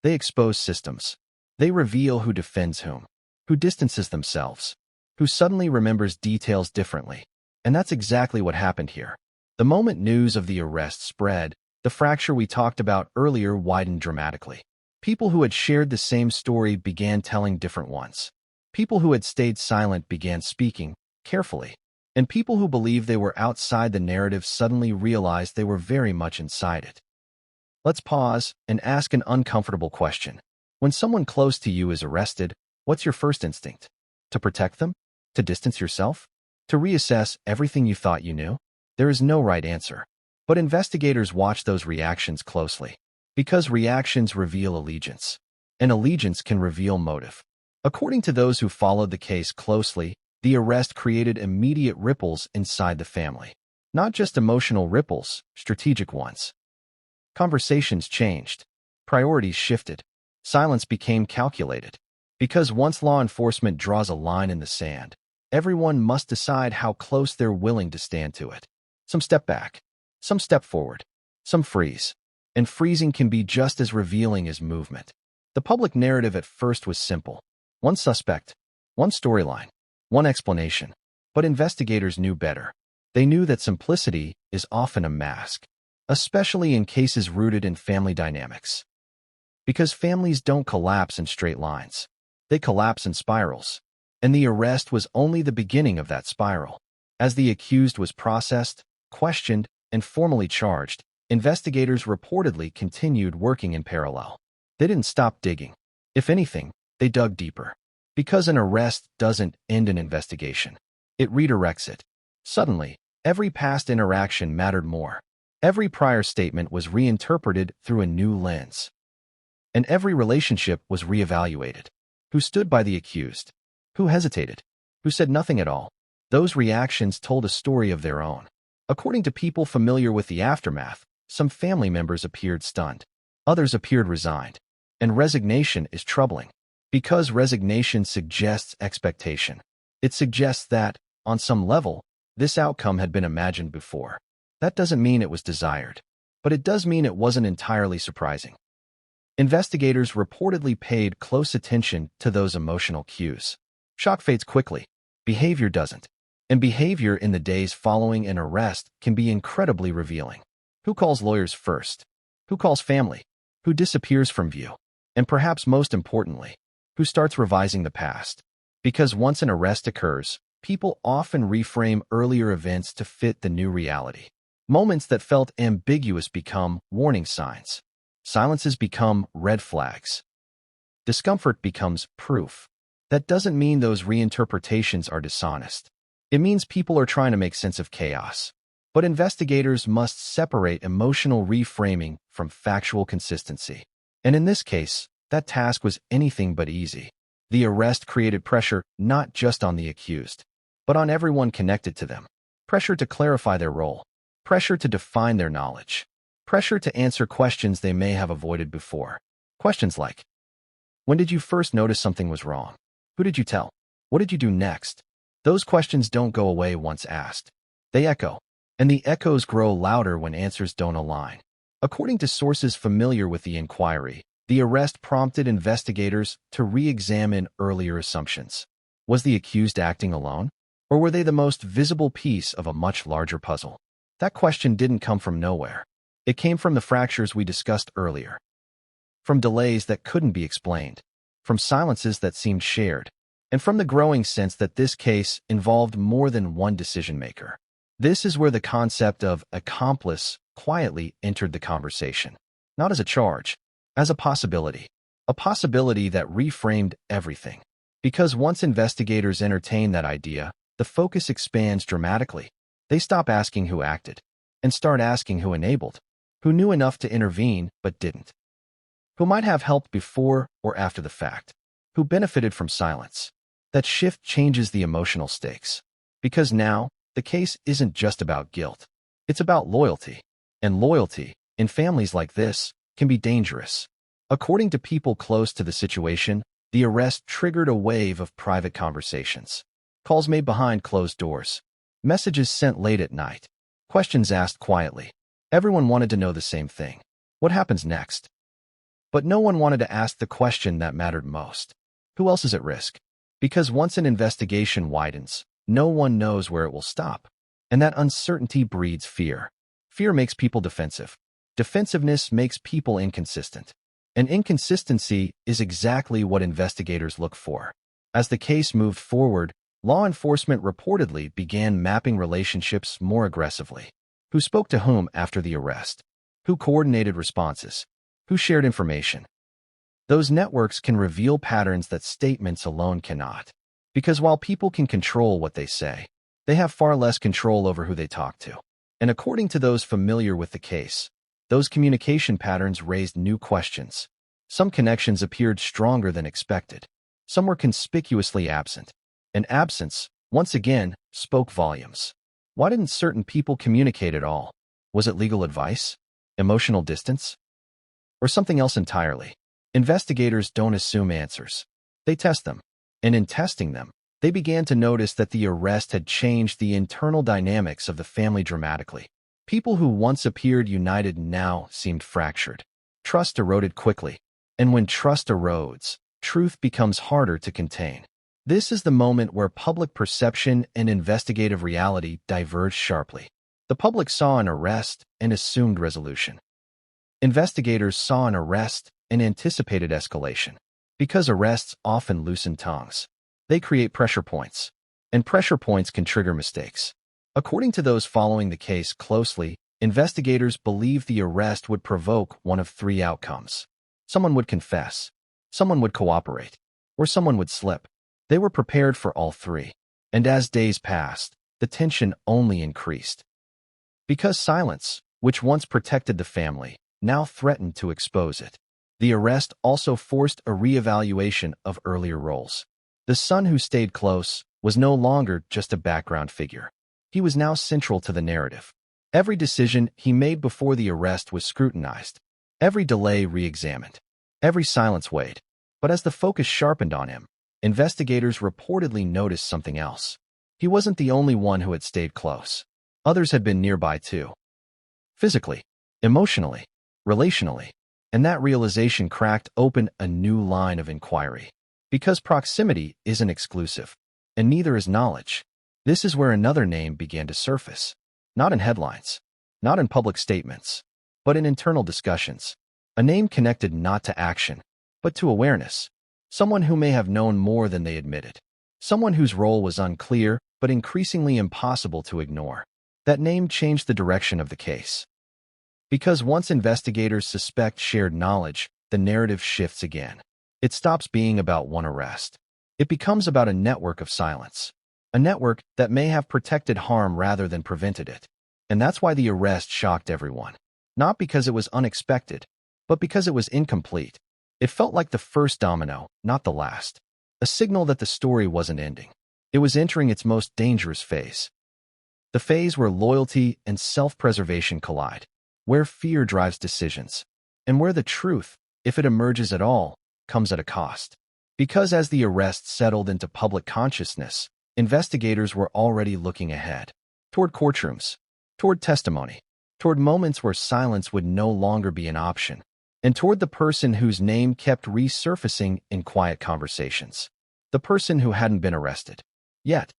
They expose systems. They reveal who defends whom, who distances themselves, who suddenly remembers details differently. And that's exactly what happened here. The moment news of the arrest spread, the fracture we talked about earlier widened dramatically. People who had shared the same story began telling different ones. People who had stayed silent began speaking, carefully. And people who believed they were outside the narrative suddenly realized they were very much inside it. Let's pause and ask an uncomfortable question. When someone close to you is arrested, what's your first instinct? To protect them? To distance yourself? To reassess everything you thought you knew? There is no right answer. But investigators watch those reactions closely. Because reactions reveal allegiance. And allegiance can reveal motive. According to those who followed the case closely, the arrest created immediate ripples inside the family. Not just emotional ripples, strategic ones. Conversations changed. Priorities shifted. Silence became calculated. Because once law enforcement draws a line in the sand, everyone must decide how close they're willing to stand to it. Some step back. Some step forward. Some freeze. And freezing can be just as revealing as movement. The public narrative at first was simple. One suspect. One storyline. one explanation. But investigators knew better. They knew that simplicity is often a mask, especially in cases rooted in family dynamics. Because families don't collapse in straight lines. They collapse in spirals. And the arrest was only the beginning of that spiral. As the accused was processed, questioned, and formally charged, investigators reportedly continued working in parallel. They didn't stop digging. If anything, they dug deeper. Because an arrest doesn't end an investigation. It redirects it. Suddenly, every past interaction mattered more. Every prior statement was reinterpreted through a new lens. And every relationship was reevaluated. Who stood by the accused? Who hesitated? Who said nothing at all? Those reactions told a story of their own. According to people familiar with the aftermath, some family members appeared stunned. Others appeared resigned. And resignation is troubling. Because resignation suggests expectation. It suggests that, on some level, this outcome had been imagined before. That doesn't mean it was desired. But it does mean it wasn't entirely surprising. Investigators reportedly paid close attention to those emotional cues. Shock fades quickly. Behavior doesn't. And behavior in the days following an arrest can be incredibly revealing. Who calls lawyers first? Who calls family? Who disappears from view? And perhaps most importantly, who starts revising the past? Because once an arrest occurs, people often reframe earlier events to fit the new reality. Moments that felt ambiguous become warning signs. Silences become red flags. Discomfort becomes proof. That doesn't mean those reinterpretations are dishonest. It means people are trying to make sense of chaos. But investigators must separate emotional reframing from factual consistency. And in this case, that task was anything but easy. The arrest created pressure not just on the accused, but on everyone connected to them. Pressure to clarify their role. Pressure to define their knowledge. Pressure to answer questions they may have avoided before. Questions like, when did you first notice something was wrong? Who did you tell? What did you do next? Those questions don't go away once asked. They echo, and the echoes grow louder when answers don't align. According to sources familiar with the inquiry, the arrest prompted investigators to re-examine earlier assumptions. Was the accused acting alone? Or were they the most visible piece of a much larger puzzle? That question didn't come from nowhere. It came from the fractures we discussed earlier. From delays that couldn't be explained. From silences that seemed shared. And from the growing sense that this case involved more than one decision-maker. This is where the concept of accomplice quietly entered the conversation. Not as a charge, as a possibility. A possibility that reframed everything. Because once investigators entertain that idea, the focus expands dramatically. They stop asking who acted, and start asking who enabled, who knew enough to intervene but didn't, who might have helped before or after the fact, who benefited from silence. That shift changes the emotional stakes. Because now, the case isn't just about guilt. It's about loyalty. And loyalty, in families like this, can be dangerous. According to people close to the situation, the arrest triggered a wave of private conversations. Calls made behind closed doors. Messages sent late at night. Questions asked quietly. Everyone wanted to know the same thing. What happens next? But no one wanted to ask the question that mattered most. Who else is at risk? Because once an investigation widens, no one knows where it will stop. And that uncertainty breeds fear. Fear makes people defensive. Defensiveness makes people inconsistent. And inconsistency is exactly what investigators look for. As the case moved forward, law enforcement reportedly began mapping relationships more aggressively. Who spoke to whom after the arrest? Who coordinated responses? Who shared information? Those networks can reveal patterns that statements alone cannot. Because while people can control what they say, they have far less control over who they talk to. And according to those familiar with the case, those communication patterns raised new questions. Some connections appeared stronger than expected. Some were conspicuously absent. And absence, once again, spoke volumes. Why didn't certain people communicate at all? Was it legal advice? Emotional distance? Or something else entirely? Investigators don't assume answers. They test them. And in testing them, they began to notice that the arrest had changed the internal dynamics of the family dramatically. People who once appeared united now seemed fractured. Trust eroded quickly. And when trust erodes, truth becomes harder to contain. This is the moment where public perception and investigative reality diverged sharply. The public saw an arrest and assumed resolution. Investigators saw an arrest and anticipated escalation. Because arrests often loosen tongues, they create pressure points, and pressure points can trigger mistakes. According to those following the case closely, investigators believed the arrest would provoke one of three outcomes. Someone would confess, someone would cooperate, or someone would slip. They were prepared for all three, and as days passed, the tension only increased. Because silence, which once protected the family, now threatened to expose it. The arrest also forced a re-evaluation of earlier roles. The son who stayed close was no longer just a background figure. He was now central to the narrative. Every decision he made before the arrest was scrutinized, every delay re-examined, every silence weighed. But as the focus sharpened on him, investigators reportedly noticed something else. He wasn't the only one who had stayed close. Others had been nearby too. Physically, emotionally, relationally. And that realization cracked open a new line of inquiry. Because proximity isn't exclusive, and neither is knowledge. This is where another name began to surface. Not in headlines, not in public statements, but in internal discussions. A name connected not to action, but to awareness. Someone who may have known more than they admitted. Someone whose role was unclear, but increasingly impossible to ignore. That name changed the direction of the case. Because once investigators suspect shared knowledge, the narrative shifts again. It stops being about one arrest. It becomes about a network of silence. A network that may have protected harm rather than prevented it. And that's why the arrest shocked everyone. Not because it was unexpected, but because it was incomplete. It felt like the first domino, not the last. A signal that the story wasn't ending. It was entering its most dangerous phase. The phase where loyalty and self-preservation collide. Where fear drives decisions, and where the truth, if it emerges at all, comes at a cost. Because as the arrest settled into public consciousness, investigators were already looking ahead, toward courtrooms, toward testimony, toward moments where silence would no longer be an option, and toward the person whose name kept resurfacing in quiet conversations, the person who hadn't been arrested yet.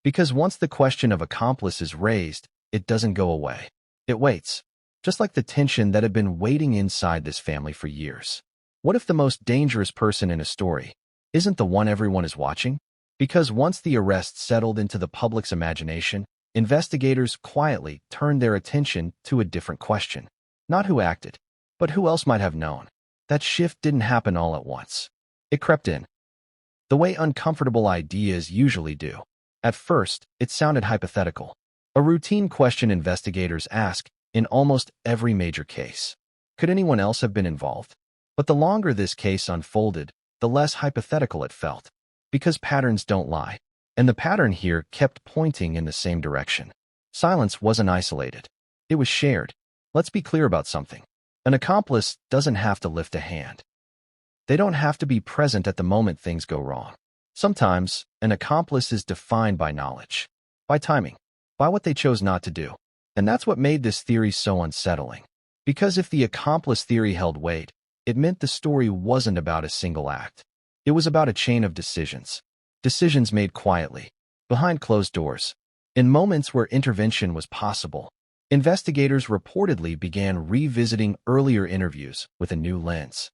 Because once the question of accomplice is raised, it doesn't go away. It waits. Just like the tension that had been waiting inside this family for years. What if the most dangerous person in a story isn't the one everyone is watching? Because once the arrest settled into the public's imagination, investigators quietly turned their attention to a different question. Not who acted, but who else might have known. That shift didn't happen all at once. It crept in. The way uncomfortable ideas usually do. At first, it sounded hypothetical. A routine question investigators ask in almost every major case. Could anyone else have been involved? But the longer this case unfolded, the less hypothetical it felt. Because patterns don't lie. And the pattern here kept pointing in the same direction. Silence wasn't isolated. It was shared. Let's be clear about something. An accomplice doesn't have to lift a hand. They don't have to be present at the moment things go wrong. Sometimes, an accomplice is defined by knowledge, by timing, by what they chose not to do. And that's what made this theory so unsettling. Because if the accomplice theory held weight, it meant the story wasn't about a single act. It was about a chain of decisions. Decisions made quietly, behind closed doors. In moments where intervention was possible, investigators reportedly began revisiting earlier interviews with a new lens.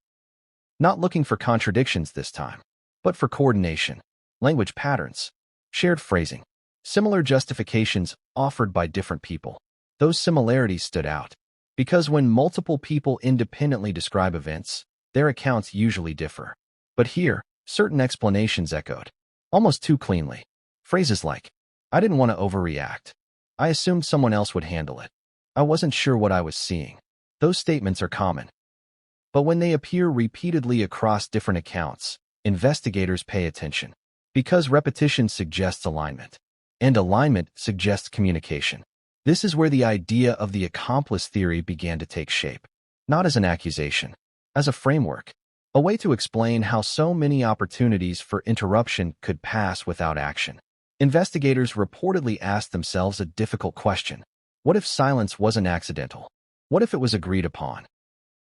Not looking for contradictions this time, but for coordination, language patterns, shared phrasing, similar justifications offered by different people. Those similarities stood out, because when multiple people independently describe events, their accounts usually differ. But here, certain explanations echoed, almost too cleanly. Phrases like, "I didn't want to overreact. I assumed someone else would handle it. I wasn't sure what I was seeing." Those statements are common. But when they appear repeatedly across different accounts, investigators pay attention. Because repetition suggests alignment, and alignment suggests communication. This is where the idea of the accomplice theory began to take shape, not as an accusation, as a framework, a way to explain how so many opportunities for interruption could pass without action. Investigators reportedly asked themselves a difficult question. What if silence wasn't accidental? What if it was agreed upon,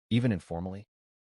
even informally?